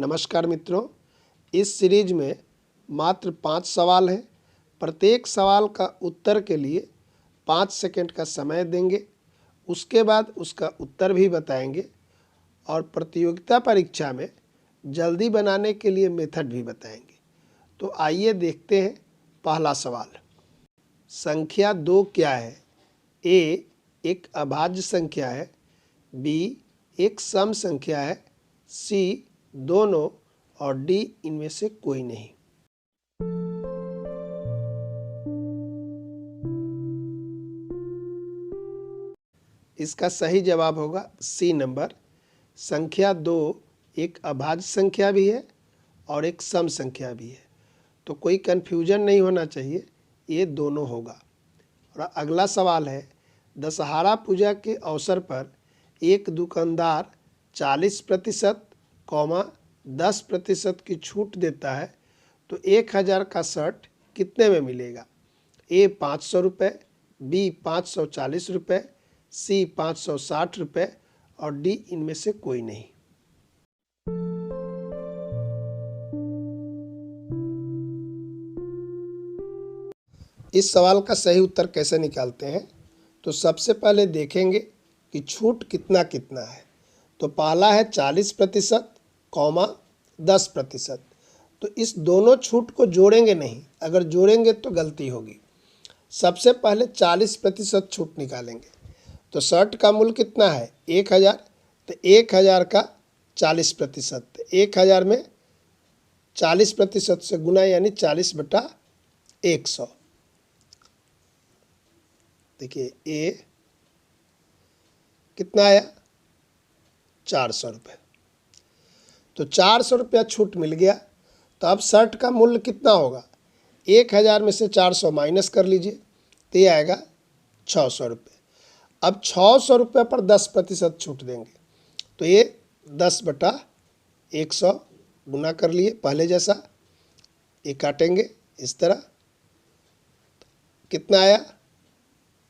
नमस्कार मित्रों, इस सीरीज में मात्र 5 सवाल हैं। प्रत्येक सवाल का उत्तर के लिए 5 सेकंड का समय देंगे। उसके बाद उसका उत्तर भी बताएंगे और प्रतियोगिता परीक्षा में जल्दी बनाने के लिए मेथड भी बताएंगे। तो आइए देखते हैं पहला सवाल। संख्या 2 क्या है? ए एक अभाज्य संख्या है, बी एक सम संख्या है, सी दोनों और डी इनमें से कोई नहीं। इसका सही जवाब होगा सी नंबर। संख्या 2 एक अभाज्य संख्या भी है और एक सम संख्या भी है, तो कोई कन्फ्यूजन नहीं होना चाहिए, ये दोनों होगा। और अगला सवाल है, दशहरा पूजा के अवसर पर एक दुकानदार 40% 10% की छूट देता है, तो 1000 का शर्ट कितने में मिलेगा? ए 500 रुपये, बी 540 रुपये, सी 560 रुपये और डी इनमें से कोई नहीं। इस सवाल का सही उत्तर कैसे निकालते हैं? तो सबसे पहले देखेंगे कि छूट कितना कितना है। तो पहला है 40%, 10%। तो इस दोनों छूट को जोड़ेंगे नहीं, अगर जोड़ेंगे तो गलती होगी। सबसे पहले 40% छूट निकालेंगे। तो शर्ट का मूल्य कितना है? 1000, तो 1000 का 40%, 1000 में 40% से गुना यानी 40/100। देखिए ए कितना आया? 400 रुपये। तो 400 रुपया छूट मिल गया। तो अब शर्ट का मूल्य कितना होगा? 1000 में से 400 माइनस कर लीजिए, तो ये आएगा 600 रुपये। अब 600 रुपये पर 10% छूट देंगे, तो ये 10/100 गुना कर लिए पहले जैसा। ये काटेंगे इस तरह, कितना आया?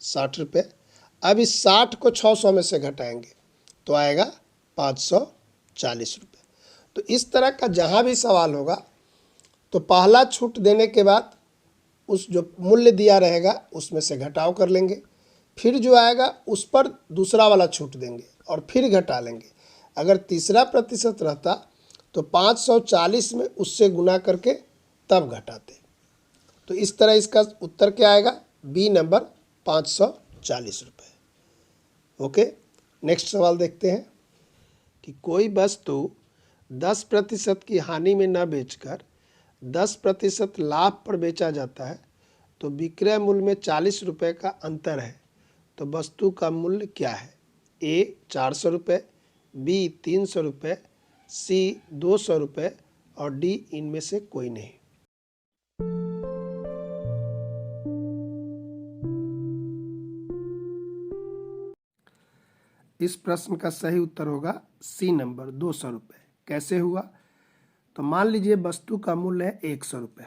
60 रुपये। अब इस 60 को 600 में से घटाएंगे तो आएगा 540 रुपये। तो इस तरह का जहाँ भी सवाल होगा तो पहला छूट देने के बाद उस जो मूल्य दिया रहेगा उसमें से घटाव कर लेंगे, फिर जो आएगा उस पर दूसरा वाला छूट देंगे और फिर घटा लेंगे। अगर तीसरा प्रतिशत रहता तो 540 में उससे गुना करके तब घटाते। तो इस तरह इसका उत्तर क्या आएगा? बी नंबर 540 रुपये। ओके, नेक्स्ट सवाल देखते हैं कि कोई वस्तु 10% की हानि में न बेचकर 10% लाभ पर बेचा जाता है, तो विक्रय मूल्य में 40 रुपये का अंतर है, तो वस्तु का मूल्य क्या है? ए 400 रुपये, बी 300 रुपये, सी 200 रुपये और डी इनमें से कोई नहीं। इस प्रश्न का सही उत्तर होगा सी नंबर 200 रुपये। कैसे हुआ? तो मान लीजिए वस्तु का मूल्य है 100 रुपये।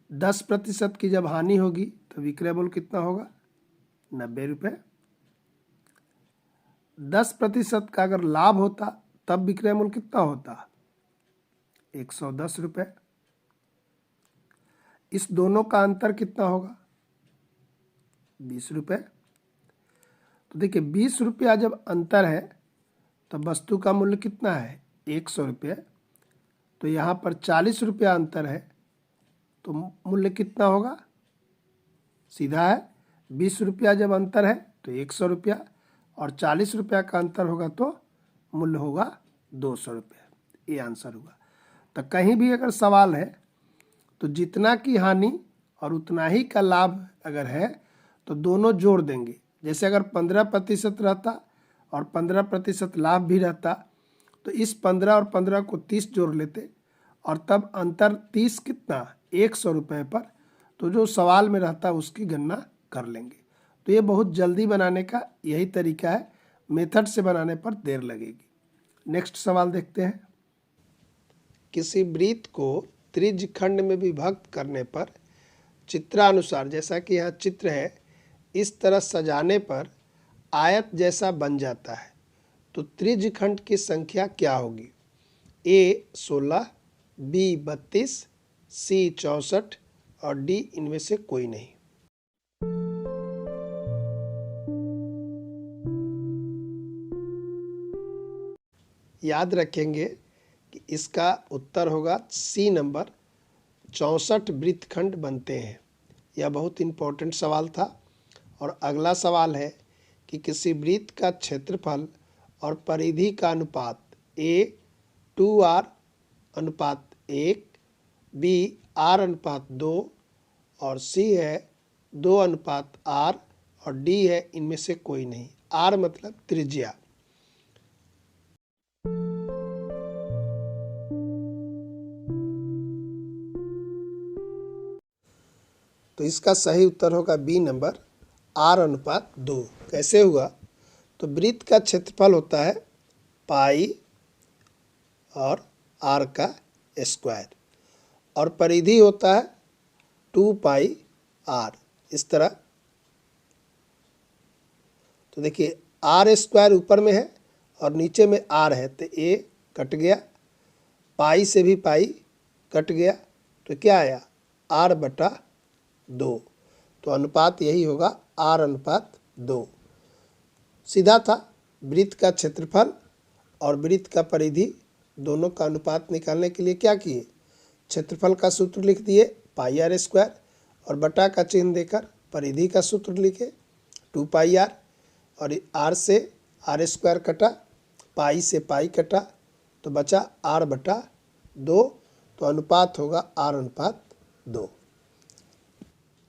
10% की जब हानि होगी तो विक्रय मूल्य कितना होगा? 90 रुपये। 10% का अगर लाभ होता तब विक्रय मूल्य कितना होता? 110 रुपये। इस दोनों का अंतर कितना होगा? 20 रुपये। तो देखिए 20 रुपया जब अंतर है तो वस्तु का मूल्य कितना है? 100 रुपये। तो यहाँ पर 40 रुपया अंतर है, तो मूल्य कितना होगा? सीधा है, 20 रुपया जब अंतर है तो 100 रुपया और 40 रुपया का अंतर होगा तो मूल्य होगा 200 रुपये। ये आंसर हुआ। तो कहीं भी अगर सवाल है तो जितना की हानि और उतना ही का लाभ अगर है तो दोनों जोड़ देंगे। जैसे अगर 15% रहता और 15% लाभ भी रहता तो इस 15 और 15 को 30 जोड़ लेते और तब अंतर 30 कितना? 100 रुपये पर। तो जो सवाल में रहता उसकी गणना कर लेंगे। तो ये बहुत जल्दी बनाने का यही तरीका है, मेथड से बनाने पर देर लगेगी। नेक्स्ट सवाल देखते हैं। किसी वृत्त को त्रिज्य खंड में विभक्त करने पर चित्रानुसार, जैसा कि यहाँ चित्र है, इस तरह सजाने पर आयत जैसा बन जाता है, तो त्रिज्यखंड की संख्या क्या होगी? ए 16, बी 32, सी 64 और डी इनमें से कोई नहीं। याद रखेंगे कि इसका उत्तर होगा सी नंबर, 64 वृत्तखंड बनते हैं। यह बहुत इम्पोर्टेंट सवाल था। और अगला सवाल है कि किसी वृत्त का क्षेत्रफल और परिधि का अनुपात ए 2r अनुपात 1, बी r अनुपात 2 और सी है 2 अनुपात r और डी है इनमें से कोई नहीं। r मतलब त्रिज्या। तो इसका सही उत्तर होगा बी नंबर, r अनुपात 2। कैसे हुआ? तो वृत्त का क्षेत्रफल होता है पाई और r का स्क्वायर और परिधि होता है 2 पाई r। इस तरह तो देखिए r स्क्वायर ऊपर में है और नीचे में r है, तो a कट गया, पाई से भी पाई कट गया, तो क्या आया? r बटा 2। तो अनुपात यही होगा r अनुपात 2। सीधा था। वृत्त का क्षेत्रफल और वृत्त का परिधि दोनों का अनुपात निकालने के लिए क्या किए? क्षेत्रफल का सूत्र लिख दिए पाई r स्क्वायर और बटा का चिन्ह देकर परिधि का सूत्र लिखे 2 पाई r और r से r स्क्वायर कटा, पाई से पाई कटा, तो बचा r बटा 2। तो अनुपात होगा r अनुपात 2।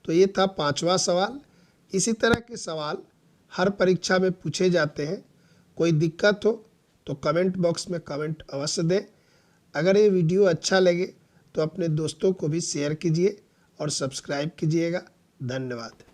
तो ये था 5वां सवाल। इसी तरह के सवाल हर परीक्षा में पूछे जाते हैं। कोई दिक्कत हो तो कमेंट बॉक्स में कमेंट अवश्य दें। अगर ये वीडियो अच्छा लगे तो अपने दोस्तों को भी शेयर कीजिए और सब्सक्राइब कीजिएगा। धन्यवाद।